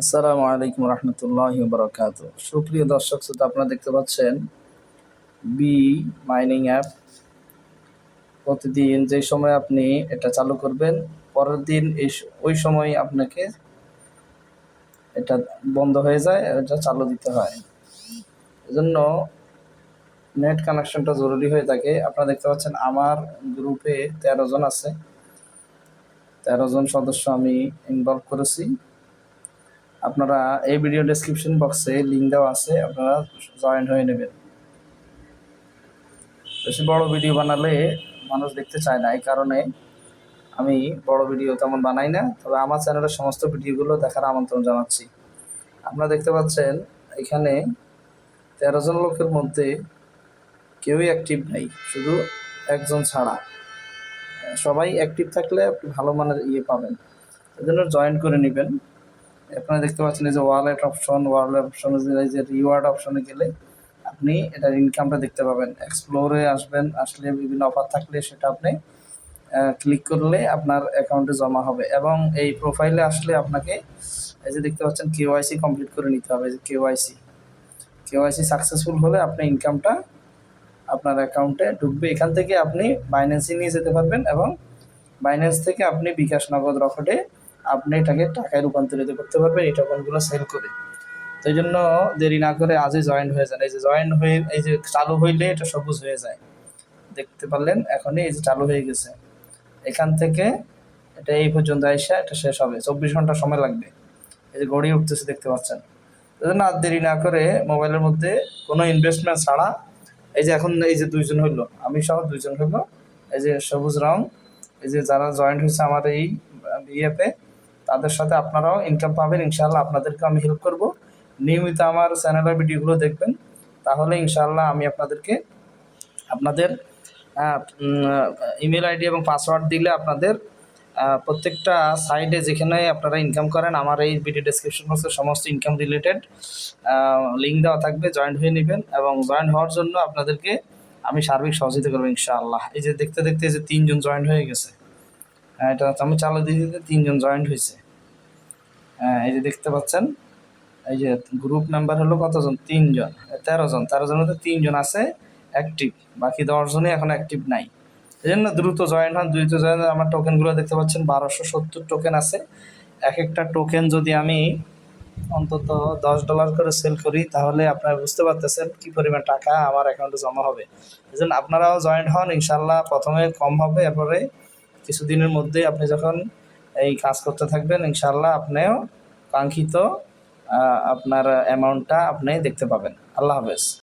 আসসালামু আলাইকুম রহমতুল্লাহি ওয়া বারাকাতুহু। সুপ্রিয় দর্শক শ্রোতা, আপনারা দেখতে পাচ্ছেন বি মাইনিং অ্যাপ। প্রতিদিন যে সময় আপনি এটা চালু করবেন, পরের দিন ওই সময় আপনাকে এটা বন্ধ হয়ে যায়, এটা চালু দিতে হয়। এজন্য নেট কানেকশনটা জরুরি হয়ে থাকে। আপনারা দেখতে পাচ্ছেন আমার গ্রুপে 13 জন আছে, 13 জন সদস্য আমি ইনভলভ করেছি। আপনারা এই ভিডিও ডেসক্রিপশন বক্সে লিঙ্ক দেওয়া আছে, আপনারা জয়েন হয়ে নেবেন। বেশি বড় ভিডিও বানালে মানুষ দেখতে চায় না, এই কারণে আমি বড় ভিডিও তেমন বানাই না। তবে আমার চ্যানেলের সমস্ত ভিডিওগুলো দেখার আমন্ত্রণ জানাচ্ছি। আপনারা দেখতে পাচ্ছেন এখানে 13 জন লোকের মধ্যে কেউই অ্যাক্টিভ নেই, শুধু একজন ছাড়া। সবাই অ্যাক্টিভ থাকলে আপনি ভালো মানের পাবেন, এজন্য জয়েন করে নেবেন। আপনারা দেখতে পাচ্ছেন এই যে ওয়ালেট অপশন, এই যে রিওয়ার্ড অপশনে গেলে আপনি এটার ইনকামটা দেখতে পাবেন। এক্সপ্লোরে আসবেন, আসলে বিভিন্ন অফার থাকলে সেটা আপনি ক্লিক করলে আপনার অ্যাকাউন্টে জমা হবে। এবং এই প্রোফাইলে আসলে আপনাকে এই যে দেখতে পাচ্ছেন কেওয়াইসি কমপ্লিট করে নিতে হবে। যে কেওয়াইসি সাকসেসফুল হলে আপনি ইনকামটা আপনার অ্যাকাউন্টে ঢুকবে। এখান থেকে আপনি বাইন্যান্সে নিয়ে যেতে পারবেন এবং বাইন্যান্স থেকে আপনি বিকাশ, নগদ, রকেটে আপনি এটাকে টাকায় রূপান্তরিত করতে পারবেন এই টোকনগুলো সেল করে। তো এই জন্য দেরি না করে আজই জয়েন হয়ে যান। এই যে জয়েন হয়ে এই যে চালু হইলে এটা সবুজ হয়ে যায়, দেখতে পারলেন এখনই এই যে চালু হয়ে গেছে। এখান থেকে এটা এই পর্যন্ত আইসা এটা শেষ হবে, 24 ঘন্টা সময় লাগবে। এই যে ঘড়ি উঠতেছে দেখতে পাচ্ছেন। এই জন্য আর দেরি না করে মোবাইলের মধ্যে কোনো ইনভেস্টমেন্ট ছাড়া এই যে এখন এই যে 2 জন হইলো, আমি সহ 2 জন হইলো, এই যে সবুজ রং, এই যে যারা জয়েন্ট হয়েছে আমার এই বিএপে, তাদের সাথে আপনারাও ইনকাম পাবেন ইনশাআল্লাহ। আপনাদেরকে আমি হেল্প করব। নিয়মিত আমার চ্যানেলের ভিডিওগুলো দেখবেন, তাহলে ইনশাআল্লাহ আমি আপনাদেরকে আপনাদের ইমেল আইডি এবং পাসওয়ার্ড দিলে আপনাদের প্রত্যেকটা সাইডে যেখানে আপনারা ইনকাম করেন আমার এই ভিডিও ডেসক্রিপশন বক্সে সমস্ত ইনকাম রিলেটেড লিঙ্ক দেওয়া থাকবে। জয়েন হয়ে নেবেন এবং জয়েন হওয়ার জন্য আপনাদেরকে আমি সার্বিক সহযোগিতা করবো ইনশাআল্লাহ। এই যে দেখতে দেখতে এই যে 3 জন জয়েন হয়ে গেছে, এটা আমি চালু দিয়ে দিতে 3 জন জয়েন হয়েছে। এই যে দেখতে পাচ্ছেন এই যে গ্রুপ মেম্বার হলো কতজন, 3 জন, 13 জন। 13 জনের মধ্যে 3 জন আছে অ্যাক্টিভ, বাকি 10 জনই এখন অ্যাক্টিভ নাই। এই জন্য দ্রুত জয়েন হন, দ্রুত জয়েন। আমার টোকেনগুলো দেখতে পাচ্ছেন 1270 টোকেন আছে। এক একটা টোকেন যদি আমি অন্তত $10 করে সেল করি, তাহলে আপনারা বুঝতে পারতেছেন কি পরিমাণ টাকা আমার অ্যাকাউন্টে জমা হবে। এই জন্য আপনারাও জয়েন হন ইনশাল্লাহ। প্রথমে কম হবে, এরপরে কিছুদিনের মধ্যেই আপনি যখন এই কাজ করতে থাকবেন ইনশাল্লাহ আপনিও কাঙ্ক্ষিত আপনার অ্যামাউন্টটা আপনি দেখতে পাবেন। আল্লাহ হাফেজ।